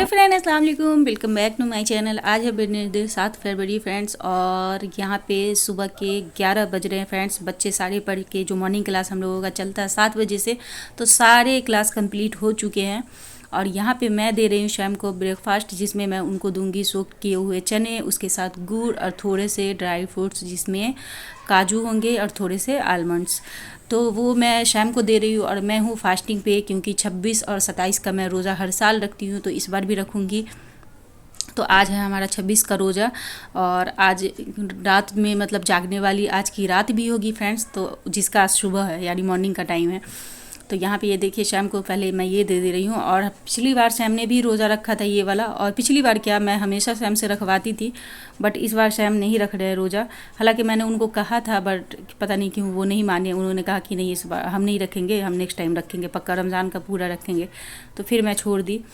Hello friend, अस्सलाम वालेकुम। Welcome back to my channel. आज है वेडनेसडे 7 फरवरी फ्रेंड्स, और यहाँ पे सुबह के 11 बज रहे हैं फ्रेंड्स। बच्चे सारे पढ़ के, जो मॉर्निंग क्लास हम लोगों का चलता है 7 बजे से, तो सारे क्लास कंप्लीट हो चुके हैं। और यहाँ पे मैं दे रही हूँ शाम को ब्रेकफास्ट, जिसमें मैं उनको दूंगी सोक किए हुए चने, उसके साथ गुड़ और थोड़े से ड्राई फ्रूट्स, जिसमें काजू होंगे और थोड़े से आलमंड्स। तो वो मैं शाम को दे रही हूँ। और मैं हूँ फास्टिंग पे, क्योंकि 26 और 27 का मैं रोज़ा हर साल रखती हूँ, तो इस बार भी रखूँगी। तो आज है हमारा 26 का रोज़ा, और आज रात में मतलब जागने वाली आज की रात भी होगी फ्रेंड्स, तो जिसका आज सुबह है यानी मॉर्निंग का टाइम है। तो यहाँ पे ये देखिए, शाम को पहले मैं ये दे रही हूँ। और पिछली बार शैम ने भी रोज़ा रखा था ये वाला, और पिछली बार क्या, मैं हमेशा शैम से रखवाती थी, बट इस बार शैम नहीं रख रहे रोज़ा। हालांकि मैंने उनको कहा था, बट पता नहीं क्यों वो नहीं माने। उन्होंने कहा कि नहीं, इस बार हम नहीं रखेंगे, हम नेक्स्ट टाइम रखेंगे, पक्का रमज़ान का पूरा रखेंगे। तो फिर मैं छोड़ दी।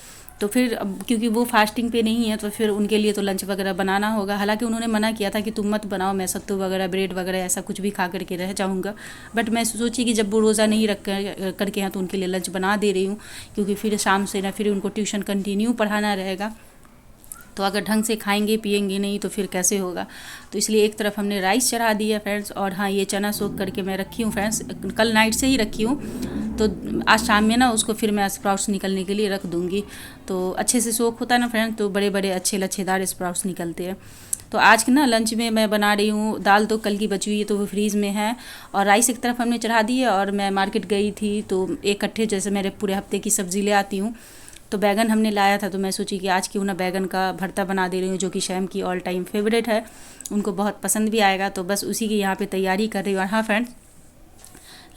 तो फिर अब क्योंकि वो फास्टिंग पे नहीं है, तो फिर उनके लिए तो लंच वगैरह बनाना होगा। हालांकि उन्होंने मना किया था कि तुम मत बनाओ, मैं सत्तू वगैरह, ब्रेड वगैरह ऐसा कुछ भी खा करके रह जाऊँगा। बट मैं सोची कि जब वो रोज़ा नहीं रख करके हैं, तो उनके लिए लंच बना दे रही हूँ, क्योंकि फिर शाम से ना फिर उनको ट्यूशन कंटिन्यू पढ़ाना रहेगा। तो अगर ढंग से खाएंगे पिएंगे नहीं तो फिर कैसे होगा। तो इसलिए एक तरफ हमने राइस चढ़ा दी है फ्रेंड्स, और हाँ, ये चना सोख करके मैं रखी हूँ फ्रेंड्स, कल नाइट से ही रखी हूँ। तो आज शाम में ना उसको फिर मैं स्प्राउट्स निकलने के लिए रख दूँगी। तो अच्छे से सोख होता है ना फ्रेंड्स, तो बड़े बड़े अच्छे लच्छेदार स्प्राउट्स निकलते हैं। तो आज के ना लंच में मैं बना रही हूँ दाल, तो कल की बची हुई है, तो वो फ्रीज़ में है। और राइस एक तरफ हमने चढ़ा दी है। और मैं मार्केट गई थी, तो एक कट्ठे जैसे मेरे पूरे हफ्ते की सब्ज़ी ले आती हूँ, तो बैगन हमने लाया था। तो मैं सोची कि आज क्यों ना बैगन का भरता बना दे रही हूँ, जो कि शैम की ऑल टाइम फेवरेट है, उनको बहुत पसंद भी आएगा। तो बस उसी की यहाँ पे तैयारी कर रही हूँ। और हाँ फ्रेंड्स,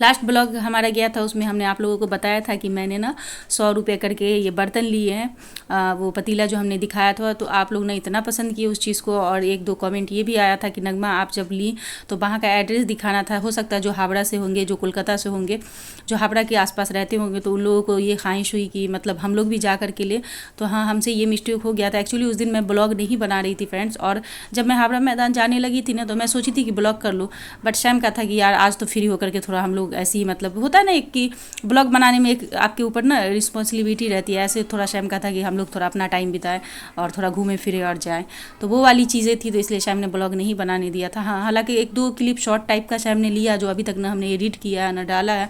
लास्ट ब्लॉग हमारा गया था, उसमें हमने आप लोगों को बताया था कि मैंने ना 100 रुपये करके ये बर्तन लिए हैं, वो पतीला जो हमने दिखाया था। तो आप लोग ने इतना पसंद किए उस चीज़ को, और एक दो कमेंट ये भी आया था कि नगमा आप जब ली तो वहाँ का एड्रेस दिखाना था। हो सकता है जो हावड़ा से होंगे, जो कोलकाता से होंगे, जो हावड़ा के आसपास रहते होंगे, तो उन लोगों को ये ख्वाहिश हुई कि मतलब हम लोग भी जा कर के लिए। तो हाँ, हमसे ये मिस्टेक हो गया था। एक्चुअली उस दिन मैं ब्लॉग नहीं बना रही थी फ्रेंड्स, और जब मैं हावड़ा मैदान जाने लगी थी ना, तो मैं सोची थी कि ब्लॉग कर लूँ। बट शैम का था कि यार आज तो फ्री होकर के थोड़ा हम लोग ऐसे ही, मतलब होता है ना एक कि ब्लॉग बनाने में एक आपके ऊपर ना रिस्पॉन्सिबिलिटी रहती है। ऐसे थोड़ा शैम का था कि हम लोग थोड़ा अपना टाइम बिताएं और थोड़ा घूमे फिरे और जाएं। तो वो वाली चीज़ें थी, तो इसलिए शैम ने ब्लॉग नहीं बनाने दिया था। हाँ, हालांकि एक दो क्लिप शॉर्ट टाइप का शैम ने लिया, जो अभी तक ना हमने एडिट किया है ना डाला है।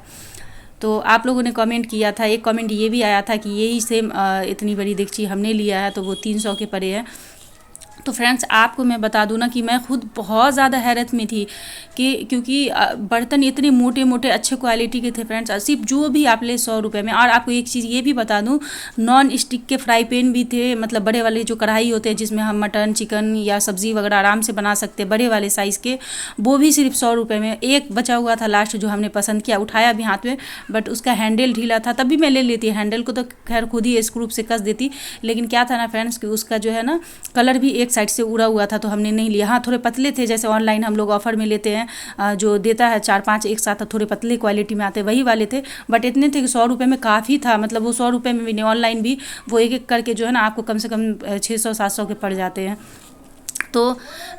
तो आप लोगों ने कमेंट किया था, एक कमेंट ये भी आया था कि यही सेम इतनी बड़ी देगची हमने लिया है, तो वो 300 के परे है। तो फ्रेंड्स, आपको मैं बता दूं ना कि मैं खुद बहुत ज़्यादा हैरत में थी कि क्योंकि बर्तन इतने मोटे मोटे अच्छे क्वालिटी के थे फ्रेंड्स, सिर्फ जो भी आप ले 100 रुपये में। और आपको एक चीज़ ये भी बता दूं, नॉन स्टिक के फ्राई पैन भी थे, मतलब बड़े वाले जो कढ़ाई होते हैं जिसमें हम मटन चिकन या सब्ज़ी वगैरह आराम से बना सकते हैं, बड़े वाले साइज़ के, वो भी सिर्फ 100 रुपये में। एक बचा हुआ था लास्ट, जो हमने पसंद किया, उठाया भी हाथ में, बट उसका हैंडल ढीला था। तब भी मैं ले लेती, हैंडल को तो खैर खुद ही स्क्रू से कस देती, लेकिन क्या था ना फ्रेंड्स कि उसका जो है ना कलर भी एक साइड से उड़ा हुआ था, तो हमने नहीं लिया। हाँ, थोड़े पतले थे, जैसे ऑनलाइन हम लोग ऑफर में लेते हैं, जो देता है 4-5 एक साथ, थोड़े पतले क्वालिटी में आते, वही वाले थे। बट इतने थे कि 100 रुपये में काफ़ी था, मतलब वो 100 रुपये में भी नहीं, ऑनलाइन भी वो एक एक करके जो है ना आपको कम से कम 600-700 के पड़ जाते हैं। तो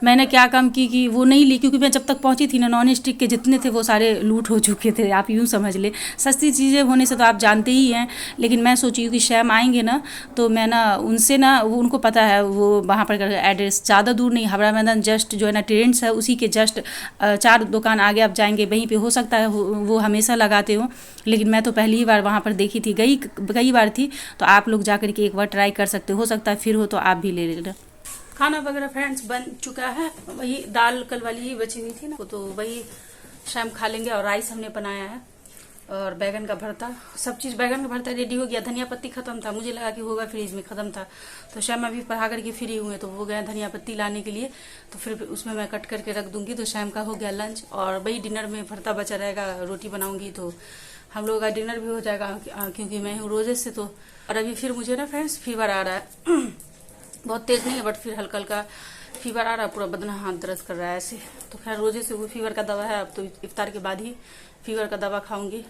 मैंने क्या काम की कि वो नहीं ली, क्योंकि मैं जब तक पहुंची थी ना, नॉन स्टिक के जितने थे वो सारे लूट हो चुके थे, आप यूँ समझ ले। सस्ती चीज़ें होने से तो आप जानते ही हैं, लेकिन मैं सोची कि शैम आएंगे ना, तो मैं ना उनसे ना, वो उनको पता है वो वहाँ पर एड्रेस ज़्यादा दूर नहीं, हावड़ा मैदान जस्ट जो है ना ट्रेंड्स है उसी के जस्ट 4 दुकान आगे आप जाएंगे, वहीं पर हो सकता है वो हमेशा लगाते हो, लेकिन मैं तो पहली ही बार वहाँ पर देखी थी, कई बार थी। तो आप लोग जा के एक बार ट्राई कर सकते हो सकता है फिर हो तो आप भी ले लेना। खाना वगैरह फ्रेंड्स बन चुका है, वही दाल कल वाली ही बची हुई थी ना, तो वही शाम खा लेंगे। और राइस हमने बनाया है, और बैगन का भरता, सब चीज़। बैगन का भरता रेडी हो गया, धनिया पत्ती खत्म था, मुझे लगा कि होगा फ्रीज में, खत्म था। तो शाम अभी पढ़ा करके फ्री हुए, तो वो गए धनिया पत्ती लाने के लिए, तो फिर उसमें मैं कट करके रख दूंगी। तो शाम का हो गया लंच, और वही डिनर में भरता बचा रहेगा, रोटी बनाऊंगी तो हम लोगों का डिनर भी हो जाएगा, क्योंकि मैं हूँ रोजे से। तो और अभी फिर मुझे ना फ्रेंड्स फीवर आ रहा है बहुत तेज नहीं है, बट फिर हल्का हल्का फीवर आ रहा है, पूरा बदन हाथ दर्द कर रहा है ऐसे। तो खैर रोजे से वो फीवर का दवा है, अब तो इफ्तार के बाद ही फीवर का दवा खाऊंगी।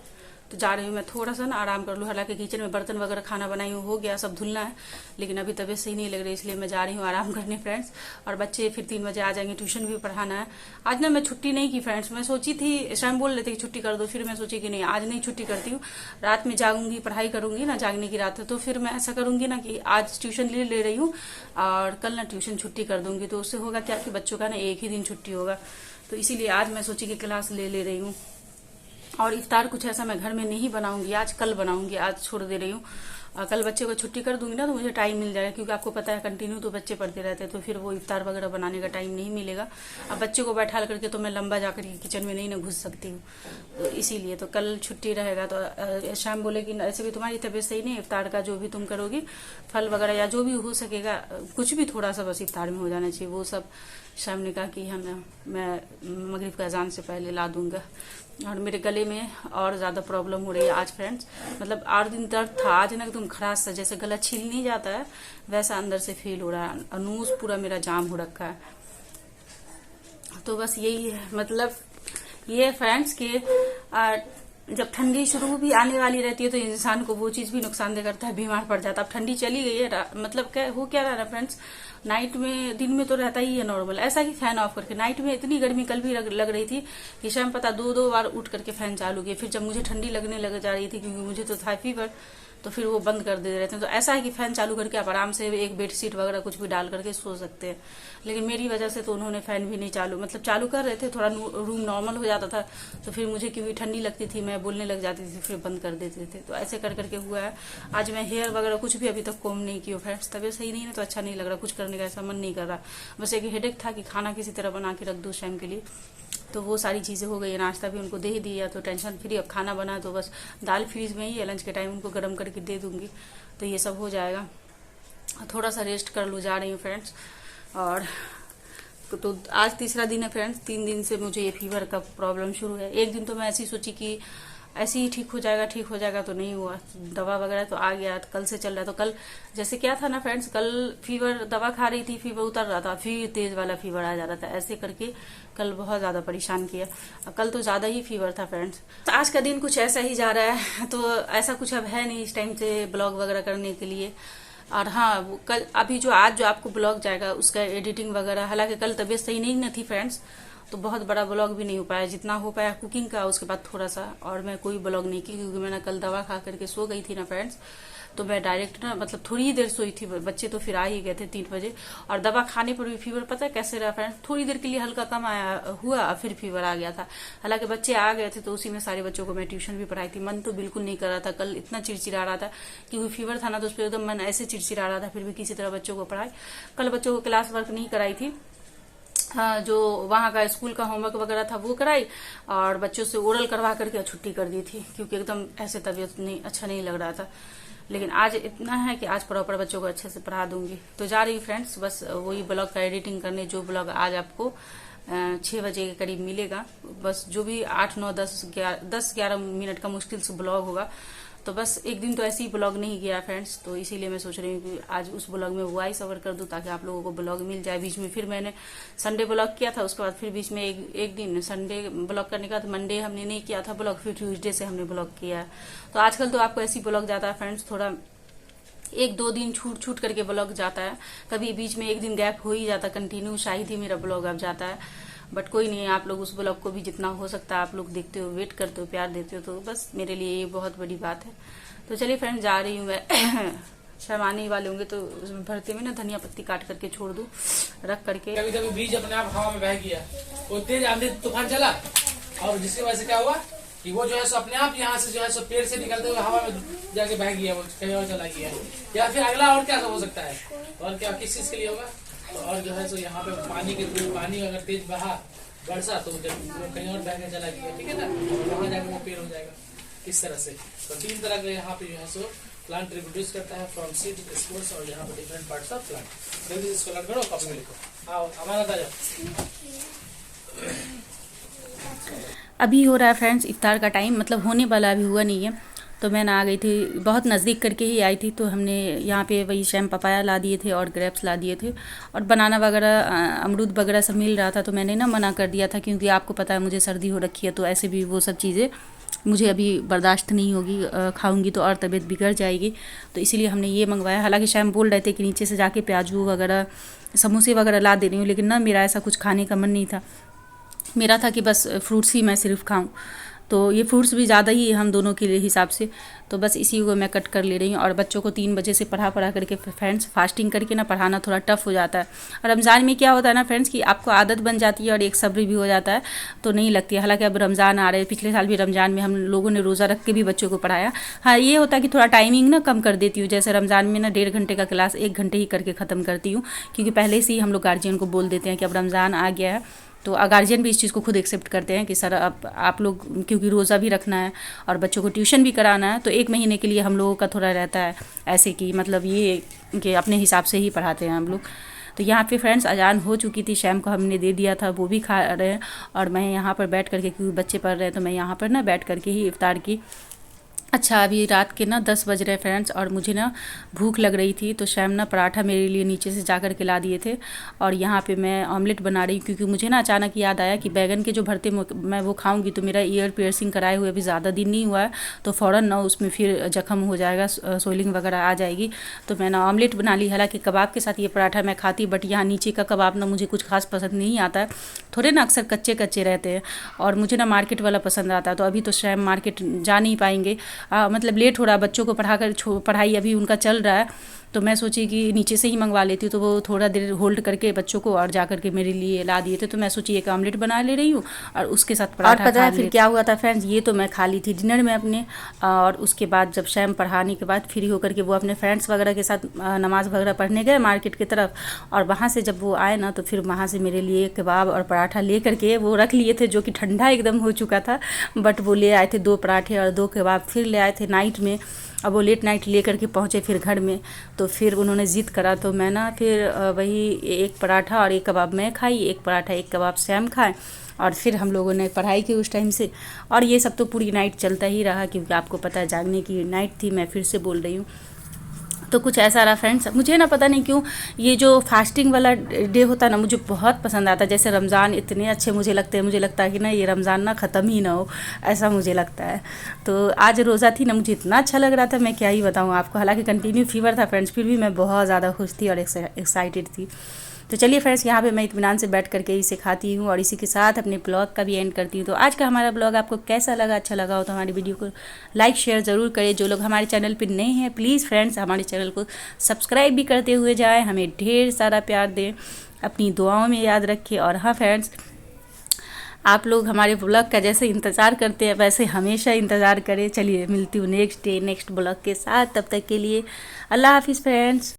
तो जा रही हूँ मैं थोड़ा सा ना आराम कर लूँ। हालांकि किचन में बर्तन वगैरह खाना बनाई हूँ, हो गया, सब धुलना है, लेकिन अभी तबीयत सही नहीं लग रही, इसलिए मैं जा रही हूँ आराम करने फ्रेंड्स। और बच्चे फिर 3 बजे आ जाएंगे, ट्यूशन भी पढ़ाना है। आज ना मैं छुट्टी नहीं की फ्रेंड्स, मैं सोची थी, शाम बोल रहे थे कि छुट्टी कर दो, फिर मैं सोची कि नहीं आज नहीं छुट्टी करती हूँ, रात में जागूंगी, पढ़ाई करूंगी ना, जागने की रात है, तो फिर मैं ऐसा करूंगी ना कि आज ट्यूशन ले रही हूँ और कल ना ट्यूशन छुट्टी कर दूंगी। तो उससे होगा क्या कि बच्चों का ना एक ही दिन छुट्टी होगा, तो इसीलिए आज मैं सोची कि क्लास ले रही हूँ। और इफ्तार कुछ ऐसा मैं घर में नहीं बनाऊंगी आज, कल बनाऊंगी, आज छोड़ दे रही हूँ। कल बच्चे को छुट्टी कर दूंगी ना, तो मुझे टाइम मिल जाएगा, क्योंकि आपको पता है कंटिन्यू तो बच्चे पढ़ते रहते हैं, तो फिर वो इफ्तार वगैरह बनाने का टाइम नहीं मिलेगा। अब बच्चे को बैठा करके तो मैं लंबा जाकर के किचन में नहीं ना घुस सकती हूँ, तो इसीलिए तो कल छुट्टी रहेगा। तो शाम बोले कि ऐसे भी तुम्हारी तबीयत सही नहीं, इफ्तार का जो भी तुम करोगी, फल वगैरह या जो भी हो सकेगा, कुछ भी थोड़ा सा बस इफ्तार में हो जाना चाहिए, वो सब शाम ने कहा कि हम मैं मगरिब का अजान से पहले ला दूंगा। और मेरे गले में और ज्यादा प्रॉब्लम हो रही है आज फ्रेंड्स, मतलब 8 दिन दर्द था, आज ना एकदम खराश सा, जैसे गला छील नहीं जाता है वैसा अंदर से फील हो रहा है, अनूस पूरा मेरा जाम हो रखा है। तो बस यही है, मतलब ये फ्रेंड्स के जब ठंडी शुरू भी आने वाली रहती है तो इंसान को वो चीज भी नुकसानदेह करता है, बीमार पड़ जाता है। अब ठंडी चली गई है, मतलब क्या हो क्या रहा है फ्रेंड्स, नाइट में, दिन में तो रहता ही है नॉर्मल, ऐसा कि फैन ऑफ करके, नाइट में इतनी गर्मी कल भी लग रही थी कि शाम पता 2 बार उठ करके फैन चालू किए। फिर जब मुझे ठंडी लगने लग जा रही थी, क्योंकि मुझे तो था फीवर, तो फिर वो बंद कर दे रहे थे। तो ऐसा है कि फैन चालू करके आप आराम से एक बेडशीट वगैरह कुछ भी डाल करके सो सकते हैं, लेकिन मेरी वजह से तो उन्होंने फैन भी नहीं चालू, मतलब चालू कर रहे थे, थोड़ा रूम नॉर्मल हो जाता था, तो फिर मुझे क्योंकि ठंडी लगती थी, मैं बोलने लग जाती थी, फिर बंद कर देते थे। तो ऐसे कर करके हुआ है। आज मैं हेयर वगैरह कुछ भी अभी तक कोम नहीं की हूँ फ्रेंड्स, तबियत सही नहीं है तो अच्छा नहीं लग रहा, कुछ करने का ऐसा मन नहीं कर रहा, बस एक हेडेक था कि खाना किसी तरह बना के रख दो शाम के लिए, तो वो सारी चीजें हो गई। नाश्ता भी उनको दे ही दिया, तो टेंशन फ्री। अब खाना बना तो बस दाल फ्रीज में ही है, लंच के टाइम उनको गर्म करके दे दूंगी, तो ये सब हो जाएगा। थोड़ा सा रेस्ट कर लूँ, जा रही हूँ फ्रेंड्स। और तो आज तीसरा दिन है फ्रेंड्स, 3 दिन से मुझे ये फीवर का प्रॉब्लम शुरू है। एक दिन तो मैं ऐसी सोची कि ऐसे ही ठीक हो जाएगा, तो नहीं हुआ, दवा वगैरह तो आ गया, तो कल से चल रहा है। तो कल जैसे क्या था ना फ्रेंड्स, कल फीवर, दवा खा रही थी, फीवर उतर रहा था, फिर तेज वाला फीवर आ जा रहा था, ऐसे करके कल बहुत ज्यादा परेशान किया। कल तो ज्यादा ही फीवर था फ्रेंड्स। तो आज का दिन कुछ ऐसा ही जा रहा है, तो ऐसा कुछ अब है नहीं इस टाइम से ब्लॉग वगैरह करने के लिए। और हाँ, वो कल अभी जो आज जो आपको ब्लॉग जाएगा उसका एडिटिंग वगैरह, हालांकि कल तबीयत सही नहीं न थी फ्रेंड्स, तो बहुत बड़ा ब्लॉग भी नहीं हो पाया, जितना हो पाया कुकिंग का, उसके बाद थोड़ा सा, और मैं कोई ब्लॉग नहीं की, क्योंकि मैंने कल दवा खा करके सो गई थी ना फ्रेंड्स, तो मैं डायरेक्ट ना, मतलब थोड़ी ही देर सोई थी, बच्चे तो फिर आ ही गए थे 3 बजे। और दवा खाने पर भी फीवर पता है कैसे रहा फ्रेंड्स, थोड़ी देर के लिए हल्का कम आया हुआ, फिर फीवर आ गया था। हालांकि बच्चे आ गए थे तो उसी में सारे बच्चों को मैं ट्यूशन भी पढ़ाई थी। मन तो बिल्कुल नहीं कर रहा था, कल इतना चिड़चिड़ा रहा था, क्योंकि फीवर था ना, तो उस पर एकदम मन ऐसे चिड़चिड़ा रहा था, फिर भी किसी तरह बच्चों को पढ़ाई। कल बच्चों को क्लास वर्क नहीं कराई थी, हाँ, जो वहां का स्कूल का होमवर्क वगैरह था वो कराई, और बच्चों से ओरल करवा करके छुट्टी कर दी थी, क्योंकि एकदम ऐसे तबीयत नहीं, अच्छा नहीं लग रहा था। लेकिन आज इतना है कि आज प्रॉपर बच्चों को अच्छे से पढ़ा दूंगी। तो जा रही फ्रेंड्स, बस वही ब्लॉग का एडिटिंग करने, जो ब्लॉग आज आपको 6 बजे के करीब मिलेगा, बस जो भी 8, 9, 10, 11 मिनट का मुश्किल से ब्लॉग होगा। तो बस एक दिन तो ऐसे ही ब्लॉग नहीं किया फ्रेंड्स, तो इसीलिए मैं सोच रही हूँ कि आज उस ब्लॉग में वॉइस ओवर कर दूं, ताकि आप लोगों को ब्लॉग मिल जाए। बीच में फिर मैंने संडे ब्लॉग किया था, उसके बाद फिर बीच में एक दिन संडे ब्लॉग करने का, तो मंडे हमने नहीं किया था ब्लॉग, फिर ट्यूसडे से हमने ब्लॉग किया है। तो आजकल तो आपको ऐसी ब्लॉग जाता है फ्रेंड्स, थोड़ा 1-2 दिन छूट करके ब्लॉग जाता है, कभी बीच में एक दिन गैप हो ही जाता, कंटिन्यू शायद ही मेरा ब्लॉग अब जाता है। बट कोई नहीं, आप लोग उस ब्लॉग को भी जितना हो सकता है आप लोग देखते हो, वेट करते हो, प्यार देते हो, तो बस मेरे लिए ये बहुत बड़ी बात है। तो चलिए फ्रेंड, जा रही हूँ मैं। शाम आने ही वाले होंगे, तो उसमें भरते में ना धनिया पत्ती काट करके छोड़ दूं, रख करके। कभी कभी बीज अपने आप हवा में बह गया, वो तेज आंधी तूफान चला, और जिसकी वजह से क्या हुआ कि वो जो है सो अपने आप यहाँ से जो है सो पेड़ से निकलते हुए हवा में जाके बह गया, वो कहीं और चला गया। या फिर अगला और क्या हो सकता है, और क्या किस चीज के लिए होगा, तो और जो है सो यहाँ पे पानी के थ्रू, पानी अगर तेज बहा बरसा, तो जब वो कहीं और बह के चला गया, ठीक है ना, वहां जाके वो पेड़ हो जाएगा। इस तरह से तो 3 तरह का यहाँ पे जो है सो प्लांट रिप्रोड्यूस करता है, फ्रॉम सीड टू स्पोर्स, और यहाँ पे डिफरेंट पार्ट्स ऑफ प्लांट। जल्दी इसको लर्न करो, कॉपी में लिखो। आओ हमारा था अभी हो रहा है फ्रेंड्स इफ्तार का टाइम, मतलब होने वाला, अभी हुआ नहीं है। तो मैं ना आ गई थी, बहुत नज़दीक करके ही आई थी, तो हमने यहाँ पे वही शैम पपाया ला दिए थे और ग्रेप्स ला दिए थे, और बनाना वगैरह, अमरूद वगैरह सब मिल रहा था। तो मैंने ना मना कर दिया था, क्योंकि आपको पता है मुझे सर्दी हो रखी है, तो ऐसे भी वो सब चीज़ें मुझे अभी बर्दाश्त नहीं होगी, खाऊंगी तो और तबीयत बिगड़ जाएगी। तो इसीलिए हमने ये मंगवाया। हालांकि शाम बोल रहे थे कि नीचे से जाके प्याजू वगैरह समोसे वगैरह ला दे रही हूँ, लेकिन ना मेरा ऐसा कुछ खाने का मन नहीं था। मेरा था कि बस फ्रूट्स ही मैं सिर्फ खाऊं। तो ये फ्रूट्स भी ज़्यादा ही हम दोनों के लिए हिसाब से, तो बस इसी को मैं कट कर ले रही हूँ। और बच्चों को 3 बजे से पढ़ा करके फ्रेंड्स, फास्टिंग करके ना पढ़ाना थोड़ा टफ हो जाता है। और रमज़ान में क्या होता है ना फ्रेंड्स कि आपको आदत बन जाती है और एक सब्र भी हो जाता है, तो नहीं लगती है। हालांकि अब रमज़ान आ रहे हैं, पिछले साल भी रमज़ान में हम लोगों ने रोज़ा रख के भी बच्चों को पढ़ाया। हाँ, ये होता है कि थोड़ा टाइमिंग ना कम कर देती हूँ। जैसे रमज़ान में ना 1.5 घंटे का क्लास 1 घंटे ही करके ख़त्म करती हूँ, क्योंकि पहले से ही हम लोग गार्जियन को बोल देते हैं कि अब रमज़ान आ गया है। तो गार्जियन भी इस चीज़ को खुद एक्सेप्ट करते हैं कि सर अब आप लोग, क्योंकि रोज़ा भी रखना है और बच्चों को ट्यूशन भी कराना है, तो 1 महीने के लिए हम लोगों का थोड़ा रहता है ऐसे कि मतलब ये कि अपने हिसाब से ही पढ़ाते हैं हम लोग। तो यहाँ पे फ्रेंड्स अजान हो चुकी थी, शैम को हमने दे दिया था, वो भी खा रहे हैं। और मैं यहाँ पर बैठ करके, क्योंकि बच्चे पढ़ रहे हैं, तो मैं यहाँ पर ना बैठ करके ही इफ्तार की। अच्छा, अभी रात के ना 10 बज रहे फ्रेंड्स, और मुझे ना भूख लग रही थी, तो शैम ना पराठा मेरे लिए नीचे से जा कर के ला दिए थे। और यहाँ पे मैं ऑमलेट बना रही हूँ, क्योंकि मुझे ना अचानक याद आया कि बैगन के जो भरते मैं वो खाऊंगी तो मेरा ईयर पियर्सिंग कराए हुए अभी ज़्यादा दिन नहीं हुआ है, तो फ़ौरन ना उसमें फिर जख्म हो जाएगा, सोइलिंग वगैरह आ जाएगी। तो मैं ना ऑमलेट बना ली। हालांकि कबाब के साथ ये पराठा मैं खाती, बट यहाँ नीचे का कबाब ना मुझे कुछ खास पसंद नहीं आता है, थोड़े ना अक्सर कच्चे कच्चे रहते हैं, और मुझे ना मार्केट वाला पसंद आता है। तो अभी तो शैम मार्केट जा नहीं पाएंगे, मतलब लेट हो रहा है, बच्चों को पढ़ाई अभी उनका चल रहा है, तो मैं सोची कि नीचे से ही मंगवा लेती हूँ। तो वो थोड़ा देर होल्ड करके बच्चों को और जा करके मेरे लिए ला दिए थे, तो मैं सोची एक ऑमलेट बना ले रही हूँ और उसके साथ पराठा। और पता है फिर क्या हुआ था फ्रेंड्स, ये तो मैं खा ली थी डिनर में अपने, और उसके बाद जब शैम पढ़ाने के बाद फ्री होकर के वो अपने फ्रेंड्स वगैरह के साथ नमाज़ वगैरह पढ़ने गए मार्केट की तरफ, और वहाँ से जब वो आए ना, तो फिर वहाँ से मेरे लिए कबाब और पराठा ले करके वो रख लिए थे, जो कि ठंडा एकदम हो चुका था, बट वो ले आए थे 2 पराठे और 2 कबाब फिर ले आए थे नाइट में। अब वो लेट नाइट ले करके पहुँचे फिर घर में, तो फिर उन्होंने ज़िद करा, तो मैं ना फिर वही 1 पराठा और 1 कबाब मैं खाई, 1 पराठा 1 कबाब शैम खाए, और फिर हम लोगों ने पढ़ाई की उस टाइम से। और ये सब तो पूरी नाइट चलता ही रहा, क्योंकि आपको पता है जागने की नाइट थी, मैं फिर से बोल रही हूँ। तो कुछ ऐसा रहा फ्रेंड्स। मुझे ना पता नहीं क्यों ये जो फास्टिंग वाला डे होता है ना, मुझे बहुत पसंद आता है। जैसे रमज़ान इतने अच्छे मुझे लगते हैं, मुझे लगता है कि ना ये रमज़ान ना ख़त्म ही ना हो, ऐसा मुझे लगता है। तो आज रोज़ा थी ना, मुझे इतना अच्छा लग रहा था, मैं क्या ही बताऊँ आपको। हालांकि कंटिन्यू फीवर था फ्रेंड्स, फिर भी मैं बहुत ज़्यादा खुश थी और एक्साइटेड थी। तो चलिए फ्रेंड्स, यहाँ पे मैं इत्मीनान से बैठ करके इसे खाती हूँ, और इसी के साथ अपने ब्लॉग का भी एंड करती हूँ। तो आज का हमारा ब्लॉग आपको कैसा लगा, अच्छा लगा हो तो हमारी वीडियो को लाइक शेयर ज़रूर करें। जो लोग हमारे चैनल पर नए हैं, प्लीज़ फ्रेंड्स हमारे चैनल को सब्सक्राइब भी करते हुए जाएँ, हमें ढेर सारा प्यार दें, अपनी दुआओं में याद रखें। और हाँ फ्रेंड्स, आप लोग हमारे ब्लॉग का जैसे इंतज़ार करते हैं, वैसे हमेशा इंतज़ार करें। चलिए मिलती हूँ नेक्स्ट ब्लॉग के साथ, तब तक के लिए अल्लाह हाफिज़ फ्रेंड्स।